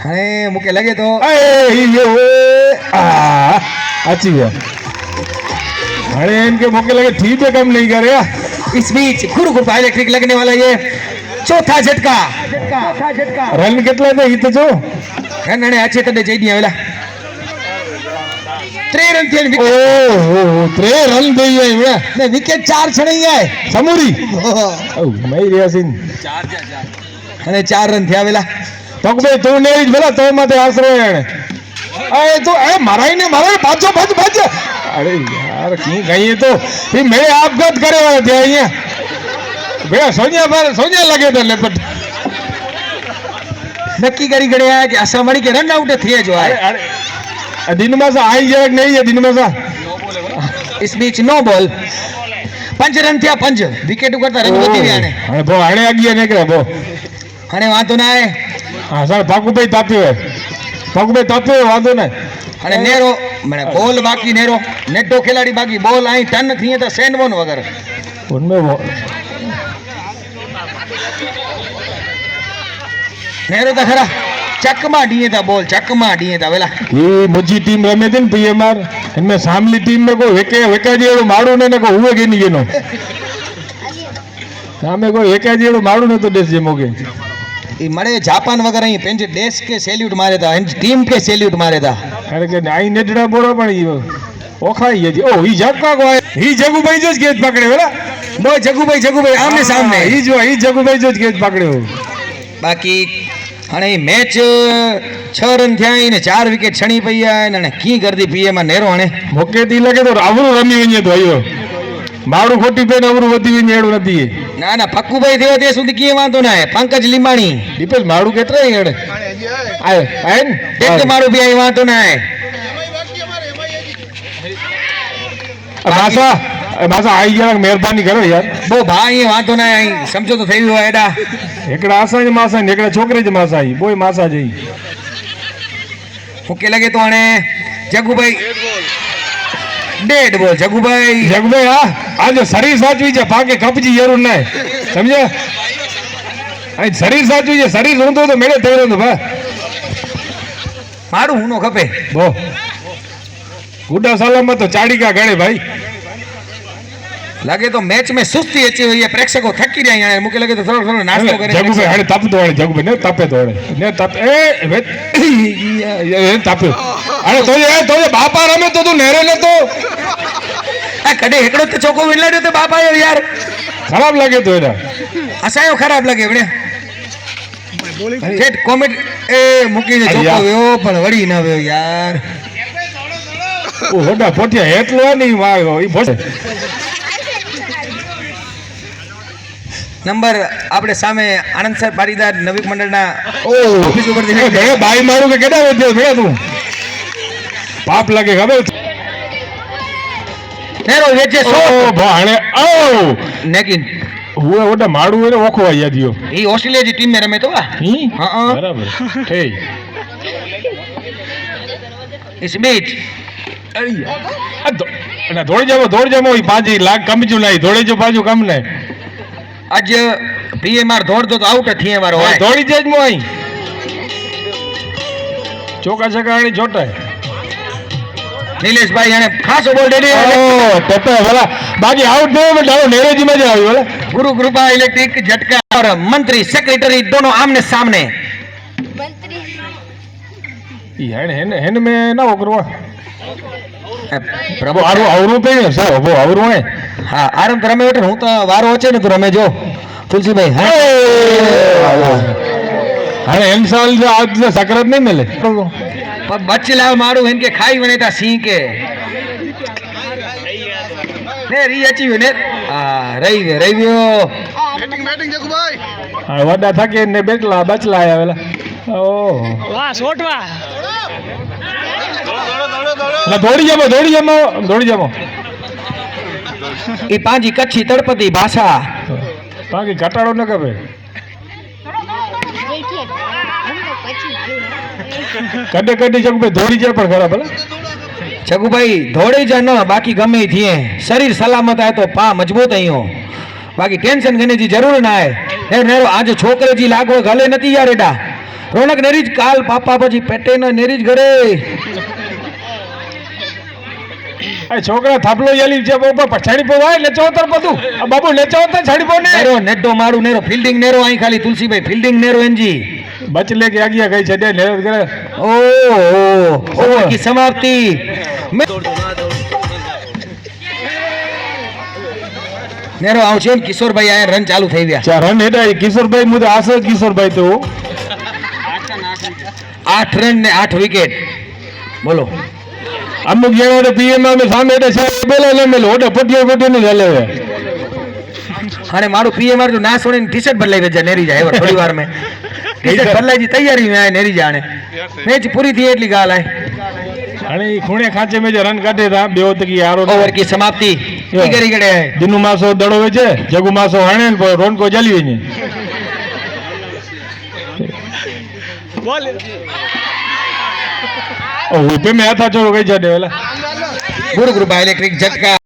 हाणे मूंखे लॻे थो अची विया हाणे इनके मूंखे लॻे थी पे कम नहीं करे इस बीच गुरुकृपा इलेक्ट्रिक लगने वाला ये चौथा झटका रन કેટલા છે ઈ તો જો रन हाणे अचे तॾहिं चई ॾियां वेला 3 रन थियनि ओहो 3 रन दई है ने विकेट 4 छणी है समूरी ओ मई रियासिन हाणे 4 रन थिया वेला પગબે તું નેરી ભલા તો માથે આશરો એને એ તો એ મારાઈને મારા પાછો ભજ અરે યાર કી ગઈ તો એ મેં આપઘાત કર્યો છે અહીંયા ભે સોનિયા લાગે તો લેપટ નક્કી કરી ગણ્યા કે અસા મળી કે રન આઉટ થઈએ જો અરે દિનમાં सा आई जरक नहीं है दिनमा सा इस बीच नो बॉल 5 रन थिया 5 विकेट करता रन वधी विया ने हाणे बो हाणे अगिया निकळे बो हाणे वांधो ना आहे हां सर पाकुभाई ताप्यो वांधो ना हाणे नेरो माने बॉल बाकी नेरो नेटो खिलाड़ी बाकी बॉल आई टन थिए तो सैंडबोन वगैरह उनमें नेरो तो खरा चकमा डीए था बॉल चकमा डीए था वेला ये मुझी टीम रमे थी पीएमआर इनमें सामली टीम में कोई वेका जेड़ो मारू ने को हुए के नहीं गेनो सामे कोई वेका जेड़ो मारू ने तो देश जे मोगे ई मड़े जापान वगैरह ही पेंज देश के सैल्यूट मारे था टीम के सैल्यूट मारे था अरे के आई नेडड़ा बोरो पण ई ओखाई है जी ओ ई जगका को ई जगुभाई जो गेट पकड़े वेला बो जगुभाई आमने सामने ई जगुभाई जो गेट पकड़े हो बाकी हाणे मैच 6 रन थिया ने 4 विकेट छणी पई आहे ने की करदी पीए में नेरो हाणे मोके ती लगे तो आवरो रमी वने तो आयो मारू खोटी पे आवरो वधी वने एडो नथी ना ना फक्कू भाई थियो ते सुधी की वांधो ना है पंकज लिंबाणी दीपेश मारू केतरा हेड आयो आइन देख मारू भी आई वांधो ना है मासा आई जरा मेहरबानी करो यार बो भाई वांधो ना आई समझो तो थई हो एडा एकड़ा आसा जे मासा एकड़ा छोकरे जे मासा आई बोय मासा जई ओके लगे तो हाणे जगू भाई डेड बॉल जगू भाई हां आज शरीर साचवी जे पाके कपजी जरूर ना समझे आई शरीर साचवी जे शरीर हुंदो तो मेरे तेरो तो बा मारू हुनो खपे बो गुड्डा सलामत तो चाड़ी का गणे भाई लगे तो मैच में सुस्ती अची हुई है प्रेक्षको थकी रही है मुके लगे तो थोड़ो नाश्तो करे जगू भाई हाणे तप दो जगू ने तपे दौड़े ने तप ए तप अरे तोजे बापा रमे तो तू नेरे न तो आ कदे एकड़ो तो चोको विलाड्यो तो बापा यार खराब लगे तो एडा असायो खराब लगे बड़े सेट कमेंट ए मुकी ने चोको वेयो पण वड़ी ना वेयो यार ओ होडा पोटिया हेटलो नहीं मारो ई भोटे नंबर आपणे सामे आनंद साहेब पाटीदार नवीक मंडळना ऑफिस ઉપર થી ભે ભાઈ મારું કે કેડા વેચ્યો ભે તું પાપ લાગે ખબર નેરો વેચે ઓ ભાણે ઓ નેકિન હુએ ઓડા માડું એને ઓખો આયા દિયો ઈ ઓસ્ટ્રેલિયા જી ટીમ મે રમે તો ही हां बराबर हे इस बीच अरे दौड़ जामो ई पाजी लाग कम जो नहीं दौड़े जो बाजू कम ने आज पीएमआर दौड़ दो तो आउट थिए वारो है दौड़ी तेज मो आई चौका छकाणी छोटा है नीलेश भाई याने खास बॉल दे दे ओ टपे वाला बाकी आउट दे में डालो नेरे जी मजा आई वाला गुरु कृपा इलेक्ट्रिक झटका और मंत्री सेक्रेटरी दोनों आमने सामने मंत्री ई हेन में ना ओकरवा प्रभु आरू आवरू पे सर वो आवरू है हां आराम रमे बेटा हूं तो वारो होचे ने तो रमे जो तुलसी भाई हां अरे इंसान से आज से सकरत नहीं मिले पर बचला मारू इनके खाई वने ता सी के ने री अची ने रही वियो बैटिंग जगू भाई हां वडा थके ने बचला आया वेला ओ वाह सोटवा ना दौड़ी जामो ई पांजी कच्छी तड़पती भाषा बाकी घटाड़ो न कबे कदे जग पे दौड़ी जाए पर खरा भला जगू भाई दौड़ी जा न बाकी गमे ही थिए शरीर सलामत है तो पा मजबूत ही हो बाकी टेंशन करने की जरूर ना है नेरो आज छोकरे जी लागो गले नती यार एडा રોનક નેરીજ કાલ પાપા પછી પેટે ન નેરીજ ઘરે આ છોકરા થાપલો યાલી છે ઉપર પછાડી પોવાય ને ચોતર બધું આ બાબુ ને ચોતર છાડી પો ને નેરો નેડો મારું નેરો ફિલ્ડિંગ નેરો અહીં ખાલી તુલસીભાઈ ફિલ્ડિંગ નેરો એનજી બચ લે કે આગિયા ગઈ છે દે ને કરે ઓવર की समाप्ति નેરો આવશે ને કિશોરભાઈ આ રન ચાલુ થઈ ગયા ચાર રન હેડા કિશોરભાઈ મુદે આસો કિશોરભાઈ તો 8 રન ને 8 વિકેટ બોલો અમુક જણા તો પીએમ માં સામે એટલે સાહેબ બોલે લે મેલ ઓડે પટિયો ને ચાલે અને મારું પીએમ માર જો ના છોડીને ટી-શર્ટ બદલાઈ વેજા નેરી જાય હવે થોડી વાર में ટી-શર્ટ બદલાઈ જી તૈયારી में आए નેરી જાણે મેચ પૂરી થઈ એટલી ગાલ આય અને ઈ ખૂણે ખાંચે મેં જે રન કાઢે તા બેઓ તકી હારો ઓવર की समाप्ति ઈ કરી ગડે દિનુ માસો દડો વેચે જગુ માસો હણે ને રોન કો જલી ની બોલ ઓ ઉપે મે આથા ચોરો ગઈ જડે વેલા ગુરુ કૃપા ઇલેક્ટ્રિક ઝટકા